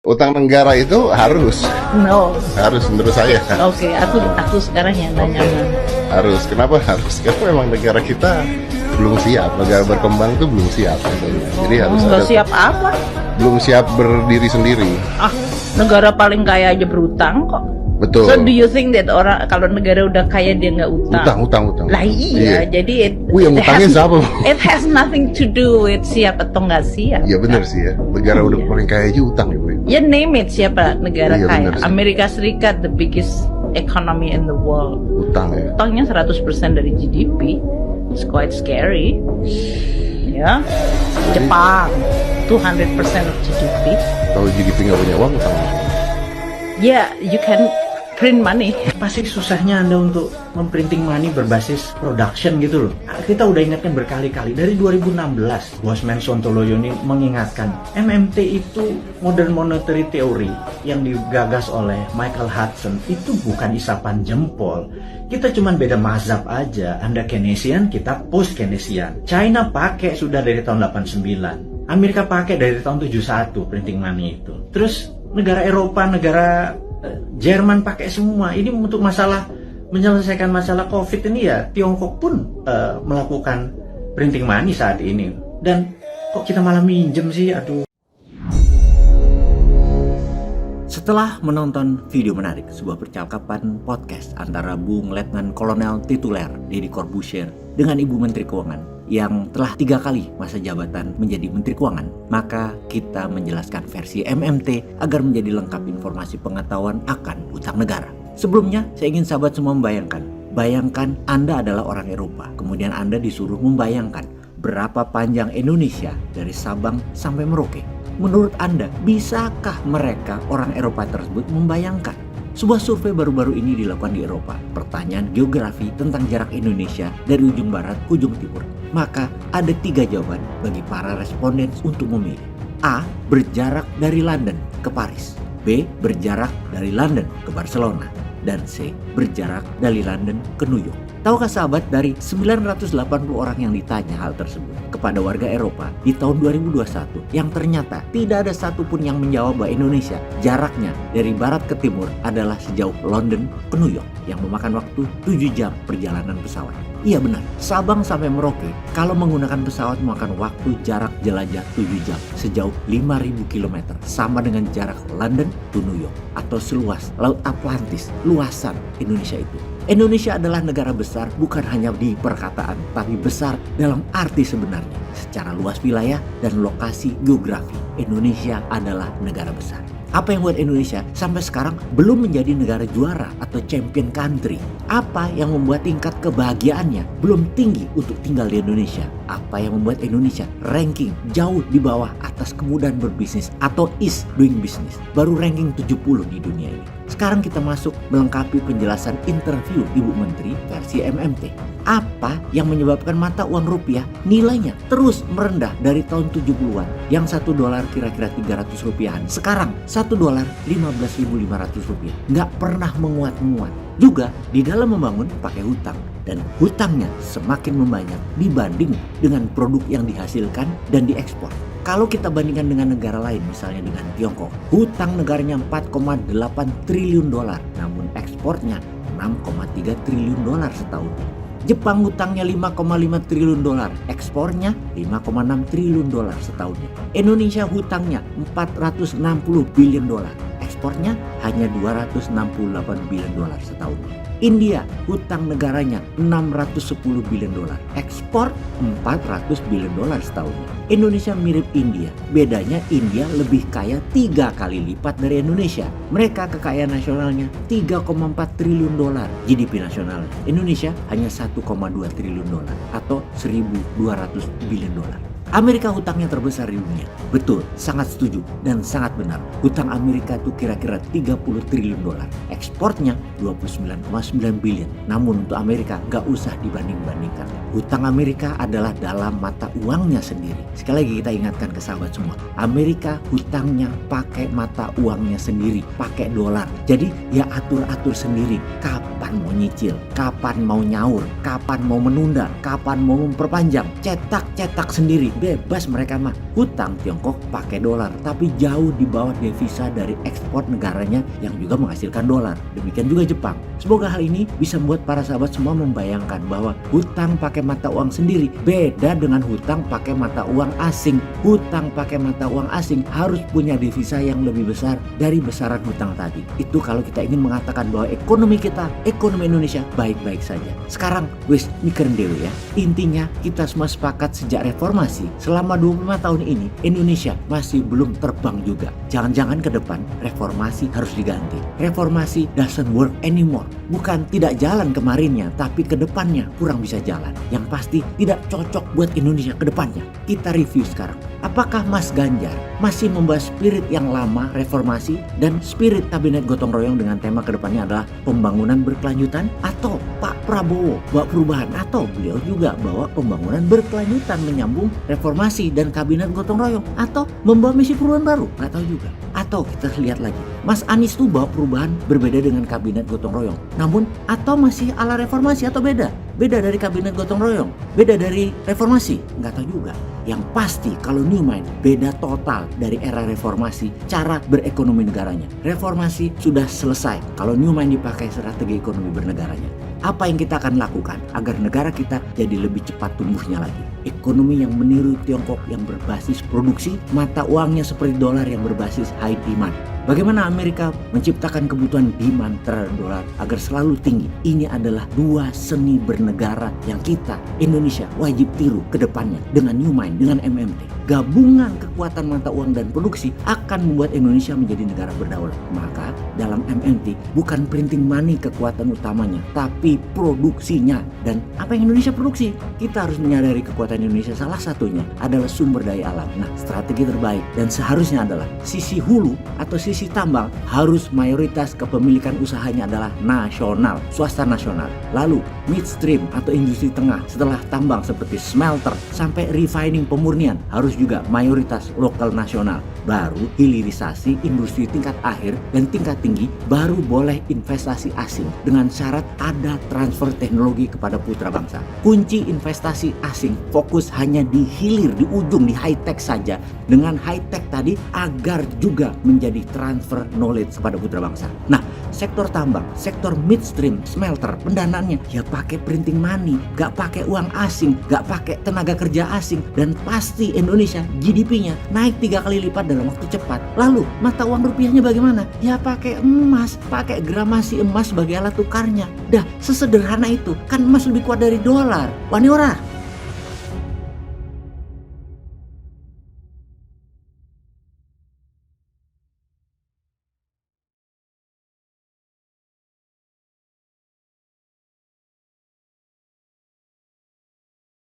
Utang negara itu harus menurut saya. Oke, aku sekarang yang nanya. Harus. Kenapa harus? Karena memang negara kita belum siap. Negara berkembang itu belum siap. Jadi harus Nggak siap apa? Belum siap berdiri sendiri. Negara paling kaya aja berutang kok. Betul. So do you think that orang kalau negara udah kaya dia nggak utang? Utang. Lah iya. Jadi yang utangnya siapa? It has nothing to do with siap atau nggak siap. Iya benar sih ya. Negara udah paling kaya aja utang ya, Bu. Ya name it, siapa negara kaya? Bener, Amerika Serikat, the biggest economy in the world. Utang ya. Utangnya 100% dari GDP. It's quite scary. Ya. Jepang 200% of GDP. Kalau GDP nggak punya uang, utang. Yeah, you can print money. Pasti susahnya Anda untuk memprinting money berbasis production gitu loh. Kita udah ingatkan berkali-kali dari 2016, Bosman Sontoloyo ini mengingatkan MMT itu modern monetary theory yang digagas oleh Michael Hudson itu bukan isapan jempol. Kita cuman beda mazhab aja. Anda Keynesian, kita post Keynesian. China pakai sudah dari tahun 89. Amerika pakai dari tahun 71 printing money itu. Terus negara Eropa, negara Jerman pakai semua. Ini untuk menyelesaikan masalah COVID ini ya Tiongkok pun melakukan printing money saat ini. Dan kok kita malah minjem sih, aduh. Setelah menonton video menarik, sebuah percakapan podcast antara Bung Letnan Kolonel Tituler Deddy Corbuzier dengan Ibu Menteri Keuangan yang telah 3 kali masa jabatan menjadi Menteri Keuangan, maka kita menjelaskan versi MMT agar menjadi lengkap informasi pengetahuan akan utang negara. Sebelumnya, saya ingin sahabat semua bayangkan Anda adalah orang Eropa, kemudian Anda disuruh membayangkan berapa panjang Indonesia dari Sabang sampai Merauke. Menurut Anda, bisakah mereka orang Eropa tersebut membayangkan? Sebuah survei baru-baru ini dilakukan di Eropa. Pertanyaan geografi tentang jarak Indonesia dari ujung barat ke ujung timur. Maka ada 3 jawaban bagi para responden untuk memilih. A. Berjarak dari London ke Paris. B. Berjarak dari London ke Barcelona. Dan C. Berjarak dari London ke New York. Tahukah sahabat, dari 980 orang yang ditanya hal tersebut kepada warga Eropa di tahun 2021, yang ternyata tidak ada satupun yang menjawab bahwa Indonesia jaraknya dari barat ke timur adalah sejauh London ke New York yang memakan waktu 7 jam perjalanan pesawat. Iya benar, Sabang sampai Merauke kalau menggunakan pesawat memakan waktu jarak jelajah 7 jam sejauh 5.000 km, sama dengan jarak London to New York atau seluas Laut Atlantis luasan Indonesia itu. Indonesia adalah negara besar bukan hanya di perkataan, tapi besar dalam arti sebenarnya. Secara luas wilayah dan lokasi geografi, Indonesia adalah negara besar. Apa yang membuat Indonesia sampai sekarang belum menjadi negara juara atau champion country? Apa yang membuat tingkat kebahagiaannya belum tinggi untuk tinggal di Indonesia? Apa yang membuat Indonesia ranking jauh di bawah atas kemudahan berbisnis atau ease doing business? Baru ranking 70 di dunia ini. Sekarang kita masuk melengkapi penjelasan interview Ibu Menteri versi MMT. Apa yang menyebabkan mata uang rupiah nilainya terus merendah dari tahun 70-an, yang $1 kira-kira 300 rupiahan, sekarang $1 15.500 rupiah, nggak pernah menguat-menguat. Juga di dalam membangun pakai hutang, dan hutangnya semakin membanyak dibanding dengan produk yang dihasilkan dan diekspor. Kalau kita bandingkan dengan negara lain, misalnya dengan Tiongkok, hutang negaranya $4,8 triliun, namun ekspornya $6,3 triliun setahun. Jepang hutangnya $5,5 triliun, ekspornya $5,6 triliun setahun. Indonesia hutangnya $460 billion, ekspornya hanya $268 billion setahun. India hutang negaranya $610 billion, ekspor $400 billion setahun. Indonesia mirip India, bedanya India lebih kaya 3 kali lipat dari Indonesia. Mereka kekayaan nasionalnya $3,4 triliun, GDP nasional Indonesia hanya $1,2 triliun atau $1.200 billion. Amerika hutangnya terbesar di dunia. Betul, sangat setuju dan sangat benar. Hutang Amerika itu kira-kira $30 triliun. Ekspornya $29,9 billion. Namun untuk Amerika nggak usah dibanding-bandingkan. Hutang Amerika adalah dalam mata uangnya sendiri. Sekali lagi kita ingatkan ke sahabat semua. Amerika hutangnya pakai mata uangnya sendiri, pakai dolar. Jadi ya atur-atur sendiri kapan kapan mau nyicil, kapan mau nyaur, kapan mau menunda, kapan mau memperpanjang, cetak sendiri, bebas mereka mah. Hutang Tiongkok pakai dolar, tapi jauh di bawah devisa dari ekspor negaranya yang juga menghasilkan dolar. Demikian juga Jepang. Semoga hal ini bisa membuat para sahabat semua membayangkan bahwa hutang pakai mata uang sendiri beda dengan hutang pakai mata uang asing. Hutang pakai mata uang asing harus punya devisa yang lebih besar dari besaran hutang tadi. Itu kalau kita ingin mengatakan bahwa ekonomi kita, ekonomi Indonesia baik-baik saja. Sekarang wis mikirin dulu ya. Intinya kita semua sepakat sejak reformasi selama 25 tahun ini Indonesia masih belum terbang juga. Jangan-jangan ke depan reformasi harus diganti. Reformasi doesn't work anymore. Bukan tidak jalan kemarinnya, tapi ke depannya kurang bisa jalan. Yang pasti tidak cocok buat Indonesia ke depannya. Kita review sekarang. Apakah Mas Ganjar masih membahas spirit yang lama reformasi dan spirit kabinet gotong royong dengan tema kedepannya adalah pembangunan berkelanjutan, atau Pak Prabowo bawa perubahan, atau beliau juga bawa pembangunan berkelanjutan menyambung reformasi dan kabinet gotong royong, atau membawa misi perubahan baru? Nggak tahu juga. Atau kita lihat lagi, Mas Anies tuh bawa perubahan berbeda dengan kabinet gotong royong, namun atau masih ala reformasi atau beda dari kabinet gotong royong, beda dari reformasi, nggak tahu juga. Yang pasti kalau New Mind beda total dari era reformasi cara berekonomi negaranya. Reformasi sudah selesai kalau New Mind dipakai strategi ekonomi bernegaranya. Apa yang kita akan lakukan agar negara kita jadi lebih cepat tumbuhnya lagi? Ekonomi yang meniru Tiongkok yang berbasis produksi, mata uangnya seperti dolar yang berbasis high demand. Bagaimana Amerika menciptakan kebutuhan demand terhadap dolar agar selalu tinggi? Ini adalah dua seni bernegara yang kita, Indonesia, wajib tiru ke depannya dengan New Mind, dengan MMT. Gabungan kekuatan mata uang dan produksi akan membuat Indonesia menjadi negara berdaulat. Maka dalam MMT bukan printing money kekuatan utamanya, tapi produksinya. Dan apa yang Indonesia produksi? Kita harus menyadari kekuatan Indonesia salah satunya adalah sumber daya alam. Nah, strategi terbaik dan seharusnya adalah sisi hulu atau sisi tambang harus mayoritas kepemilikan usahanya adalah nasional, swasta nasional. Lalu midstream atau industri tengah setelah tambang seperti smelter sampai refining pemurnian harus juga mayoritas lokal nasional. Baru hilirisasi industri tingkat akhir dan tingkat tinggi baru boleh investasi asing dengan syarat ada transfer teknologi kepada putra bangsa. Kunci investasi asing fokus hanya di hilir, di ujung, di high tech saja. Dengan high tech tadi agar juga menjadi transfer knowledge kepada putra bangsa. Nah, sektor tambang, sektor midstream, smelter, pendanaannya ya pakai printing money, gak pakai uang asing, gak pakai tenaga kerja asing, dan pasti Indonesia GDP-nya naik 3 kali lipat dalam waktu cepat. Lalu mata uang rupiahnya bagaimana? Ya pakai emas, pakai gramasi emas sebagai alat tukarnya. Dah sesederhana itu. Kan emas lebih kuat dari dolar. Wani ora?